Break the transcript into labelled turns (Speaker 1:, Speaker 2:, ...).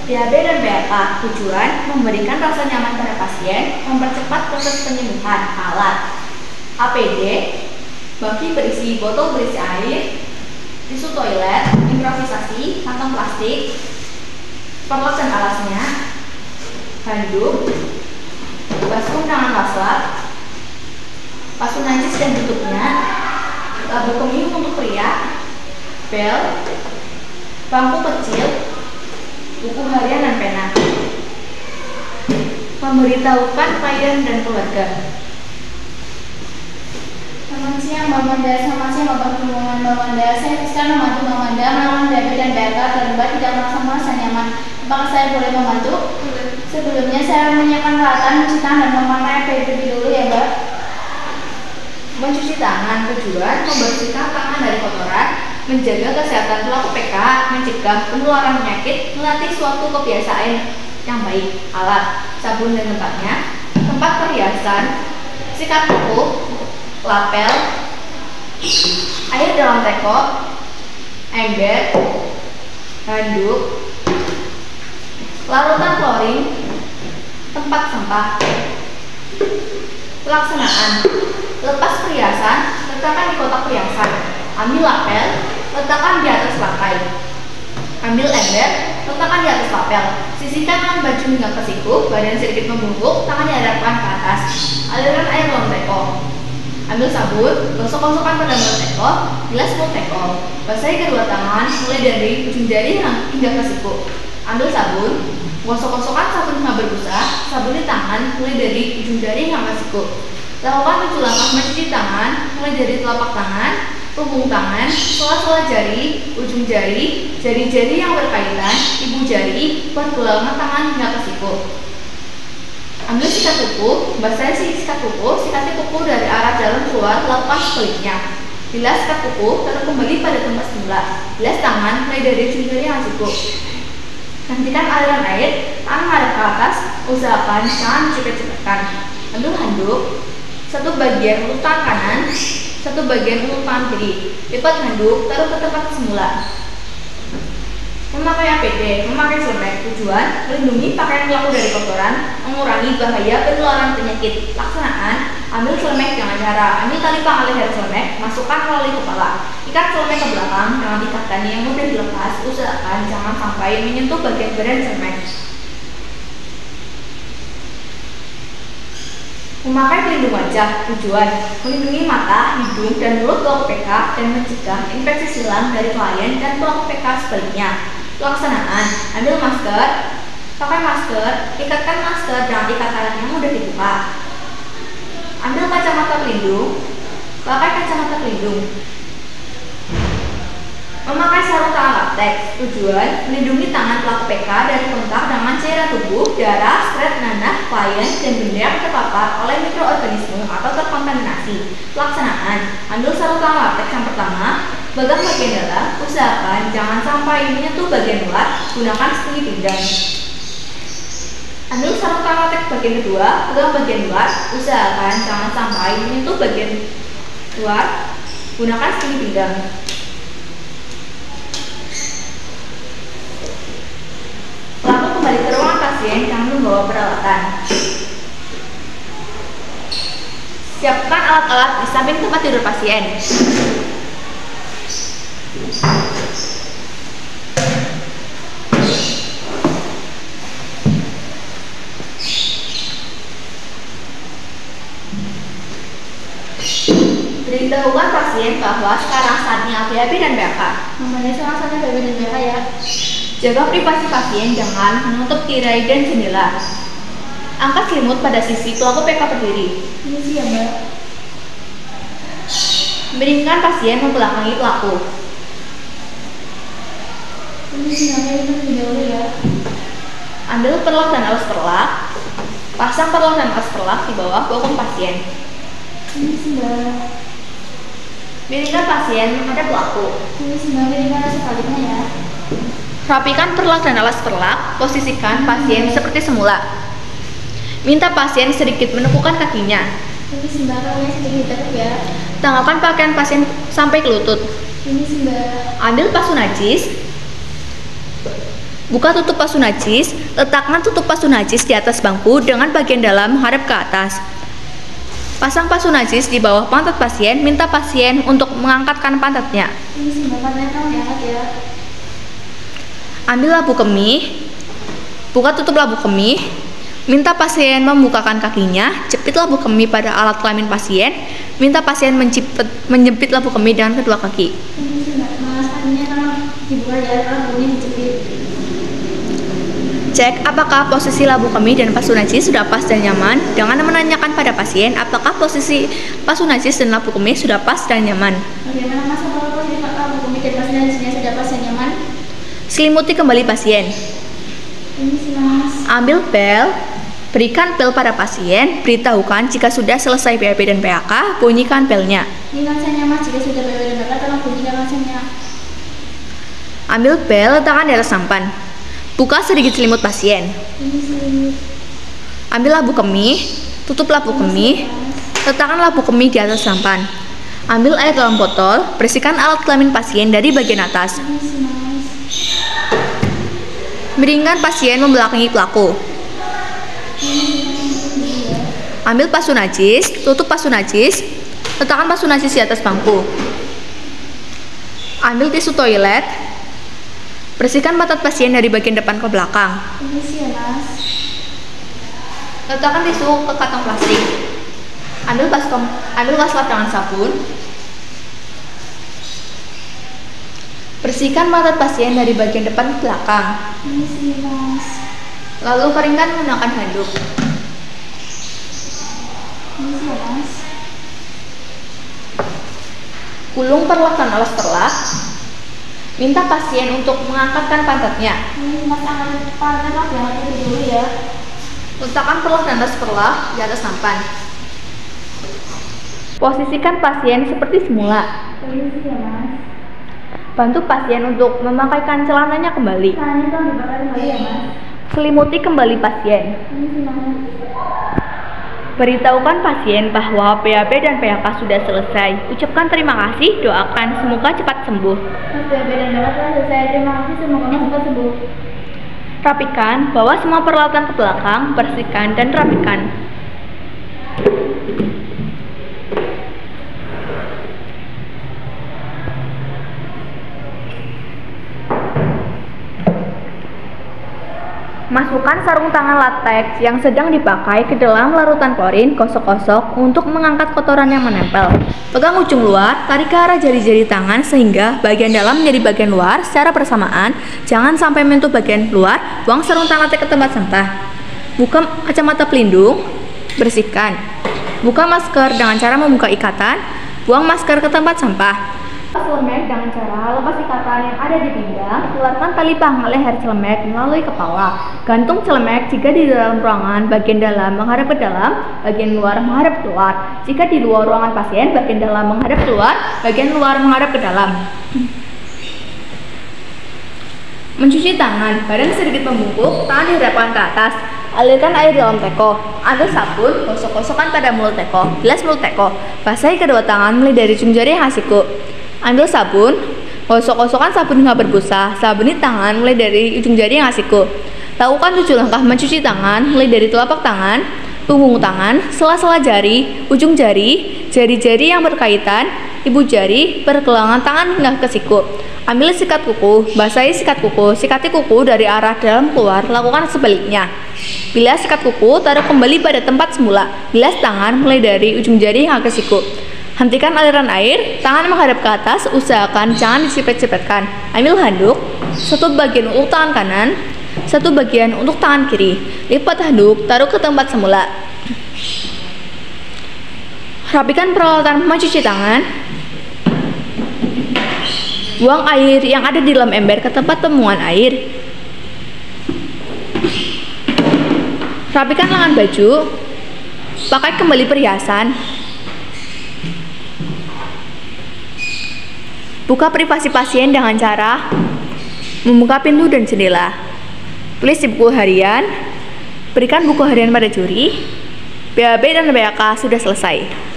Speaker 1: BAB dan BAK tujuan memberikan rasa nyaman pada pasien, mempercepat proses penyembuhan. Alat APD, baki berisi botol berisi air, tisu toilet, improvisasi, kantong plastik, perlok dan alasnya, handuk, baskum tangan waslat, pasu najis dan tutupnya, labu kemium untuk pria, bel, bangku kecil, buku harian dan pena. Memberitahukan klien dan keluarga.
Speaker 2: Selamat siang Mbak Manda, selamat siang Bapak Perhubungan Mbak Manda. Saya sekarang membantu Mbak Manda melawan BAB dan BAK terlibat tidak merasa nyaman. Apakah saya boleh membantu? Sebelumnya saya menyiapkan peralatan mencuci tangan dan memakai APD dulu ya Mbak.
Speaker 1: Mencuci tangan tujuan membersihkan tangan dari kotoran, menjaga kesehatan pelaku PK, mencegah penularan penyakit, melatih suatu kebiasaan yang baik. Alat sabun dan tempatnya, tempat perhiasan, sikat kuku, lapel, air dalam teko, ember, handuk, larutan klorin, tempat sampah. Pelaksanaan: lepas perhiasan, letakkan di kotak perhiasan. Ambil lapel, letakkan di atas lantai. Ambil ember, letakkan di atas lapel. Sisihkan dengan baju hingga ke siku, badan sedikit membungkuk, tangan dihadapkan ke atas. Aliran air dalam teko. Ambil sabun, gosok-gosokkan pada mulut teko, bilas mulut teko. Basahi kedua tangan, mulai dari ujung jari hingga ke siku. Ambil sabun, gosok-gosokkan sabun hingga berbusa, sabuni tangan, mulai dari ujung jari hingga ke siku. Lakukan 7 langkah mencuci tangan, mulai dari telapak tangan, punggung tangan, sela-sela jari, ujung jari, jari-jari yang berkaitan, ibu jari, pergelangan tangan hingga ke siku. Ambil sikat kuku, basahi sikat kuku, sikati kuku dari arah dalam keluar, lepas kulitnya. Bilas sikat kuku, taruh kembali pada tempat semula. Bilas tangan, mulai dari ujung jari hingga siku. Hentikan aliran air, tangan menghadap ke atas, usahakan jangan cepet-cepetkan. Ambil handuk, satu bagian untuk tangan kanan, satu bagian untuk tangan kiri. Lipat handuk, taruh ke tempat semula. Memakai APD, memakai selemek tujuan melindungi pakaian pelaku dari kotoran, mengurangi bahaya penularan penyakit. Pelaksanaan: ambil selemek dengan cara ambil tali pengalih leher selemek, masukkan melalui kepala. Ikat selemek ke belakang dengan ikatan yang mudah dilepas. Usahakan jangan sampai menyentuh bagian badan selemek. Memakai pelindung wajah tujuan melindungi mata, hidung, dan mulut pelaku PK dan mencegah infeksi silang dari klien dan pelaku PK sebaliknya. Pelaksanaan: ambil masker, pakai masker, ikatkan masker dengan ikatan yang mudah dibuka. Ambil kacamata pelindung, pakai kacamata pelindung. Memakai sarung tangan latex tujuan melindungi tangan pelaku PK dari kontak dengan cairan tubuh, darah, seret, nanah, klien, dan benda yang terpapar oleh mikroorganisme atau terkontaminasi. Pelaksanaan: ambil sarung tangan latex yang pertama, pegang bagian dalam, usahakan jangan sampai menyentuh bagian luar, gunakan setinggi pinggang. Ambil sarung tangan latex bagian kedua, pegang bagian luar, usahakan jangan sampai menyentuh bagian luar, gunakan setinggi pinggang. Lalu kembali ke ruangan pasien yang membawa peralatan. Siapkan alat-alat di samping tempat tidur pasien. Beritahukan pasien bahwa sekarang saatnya BAB dan BAK.
Speaker 2: Namanya sekarang saatnya BAB dan BAK ya.
Speaker 1: Jaga privasi pasien, jangan menutup tirai dan jendela. Angkat selimut pada sisi pelaku PK berdiri.
Speaker 2: Ini sih ya Mbak.
Speaker 1: Miringkan pasien membelakangi pelaku.
Speaker 2: Ini sinyalnya itu lebih dahulu ya.
Speaker 1: Ambil perlak dan alas perlak. Pasang perlak dan alas perlak di bawah bokong pasien.
Speaker 2: Ini sih Mbak.
Speaker 1: Miringkan pasien menghadap pelaku.
Speaker 2: Ini sih Mbak, ini kan sebaliknya ya.
Speaker 1: Rapikan perlak dan alas perlak, posisikan pasien seperti semula. Minta pasien sedikit menepukkan kakinya.
Speaker 2: Ini sembarangnya sedikit ditekuk ya.
Speaker 1: Tanggalkan pakaian pasien sampai ke lutut.
Speaker 2: Ini Mbak.
Speaker 1: Ambil pasu najis, Buka tutup pasu najis, letakkan tutup pasu najis di atas bangku dengan bagian dalam menghadap ke atas. Pasang pasu najis di bawah pantat pasien, minta pasien untuk mengangkatkan pantatnya.
Speaker 2: Ini sih pantatnya kamu diangkat ya.
Speaker 1: Ambil labu kemih, buka tutup labu kemih, minta pasien membukakan kakinya, jepit labu kemih pada alat kelamin pasien, minta pasien menjepit labu kemih dengan kedua kaki.
Speaker 2: Ini sih mas, kakinya kamu dibuka ya, labunya dijepit.
Speaker 1: Cek apakah posisi labu kemih dan pasu najis sudah pas dan nyaman dengan menanyakan pada pasien apakah posisi pasu najis dan labu kemih sudah pas dan nyaman.
Speaker 2: Bagaimana mas apakah posisi labu kemih dan pasu najisnya sudah pas dan nyaman?
Speaker 1: Selimuti kembali pasien.
Speaker 2: Ini sih mas.
Speaker 1: Ambil pel, berikan pel pada pasien, beritahukan jika sudah selesai BAB dan PAK, bunyikan pelnya.
Speaker 2: Ini kancanya mas, jika sudah BAB dan PAK tolong bunyikan kancanya.
Speaker 1: Ambil pel, letakkan di atas sampan. Buka sedikit selimut pasien.
Speaker 2: Ini sih.
Speaker 1: Ambil labu kemih, tutup labu kemih, letakkan labu kemih di atas sampan. Ambil air dalam botol, bersihkan alat kelamin pasien dari bagian atas.
Speaker 2: Ini sih mas.
Speaker 1: Miringkan pasien membelakangi pelaku. Ambil pasu najis, tutup pasu najis, letakkan pasu najis di atas bangku. Ambil tisu toilet, bersihkan pantat pasien dari bagian depan ke belakang.
Speaker 2: Ini sih ya mas.
Speaker 1: Letakkan tisu ke kantong plastik. Ambil wastafel dengan sabun. Bersihkan pantat pasien dari bagian depan ke belakang.
Speaker 2: Ini sih mas.
Speaker 1: Lalu keringkan menggunakan handuk.
Speaker 2: Ini sih ya mas.
Speaker 1: Gulung perlah dan alas perlah. Minta pasien untuk mengangkatkan pantatnya.
Speaker 2: Ini mas angkat pantat mas, jangan dulu ya.
Speaker 1: Letakkan perlah dan alas perlah di atas sampan. Posisikan pasien seperti semula.
Speaker 2: Ini sih ya mas.
Speaker 1: Bantu pasien untuk memakaikan celananya kembali.
Speaker 2: Tangannya tolong dibakar kembali ya mas.
Speaker 1: Selimuti kembali pasien.
Speaker 2: Ini sih mas.
Speaker 1: Beritahukan pasien bahwa BAB dan PAK sudah selesai. Ucapkan terima kasih, doakan semoga cepat sembuh.
Speaker 2: Mas BAB dan PAK telah selesai. Terima kasih, semoga mas cepat sembuh.
Speaker 1: Rapikan, bawa semua peralatan ke belakang, bersihkan dan rapikan. Masukkan sarung tangan latex yang sedang dipakai ke dalam larutan klorin, gosok-gosok untuk mengangkat kotoran yang menempel. Pegang ujung luar, tarik ke arah jari-jari tangan sehingga bagian dalam menjadi bagian luar secara bersamaan. Jangan sampai menyentuh bagian luar. Buang sarung tangan latex ke tempat sampah. Buka kacamata pelindung, bersihkan. Buka masker dengan cara membuka ikatan. Buang masker ke tempat sampah. Lepas celemek dengan cara lepas ikatan yang ada di pinggang, keluarkan tali pangkal leher celemek melalui kepala. Gantung celemek jika di dalam ruangan, bagian dalam menghadap ke dalam, bagian luar menghadap keluar. Jika di luar ruangan pasien, bagian dalam menghadap keluar, bagian luar menghadap ke dalam. Mencuci tangan, badan sedikit membungkuk, tangan dihadapkan ke atas. Alirkan air dalam teko. Ambil sabun, gosok-gosokkan pada mulut teko, bilas mulut teko. Basahi kedua tangan mulai dari ujung jari hingga siku. Ambil sabun, gosok-gosokkan sabun hingga berbusa. Sabuni tangan mulai dari ujung jari hingga siku. Lakukan 7 langkah mencuci tangan mulai dari telapak tangan, punggung tangan, sela-sela jari, ujung jari, jari-jari yang berkaitan, ibu jari, pergelangan tangan hingga ke siku. Ambil sikat kuku, basahi sikat kuku, sikati kuku dari arah dalam keluar, lakukan sebaliknya. Bilas sikat kuku, taruh kembali pada tempat semula. Bilas tangan mulai dari ujung jari hingga ke siku. Hentikan aliran air, tangan menghadap ke atas, usahakan jangan disipet-sipetkan. Ambil handuk, satu bagian untuk tangan kanan, satu bagian untuk tangan kiri. Lipat handuk, taruh ke tempat semula. Rapikan peralatan mencuci tangan. Buang air yang ada di dalam ember ke tempat pembuangan air. Rapikan lengan baju. Pakai kembali perhiasan. Buka privasi pasien dengan cara membuka pintu dan jendela. Tulis di buku harian. Berikan buku harian pada juri. BAB dan PAK sudah selesai.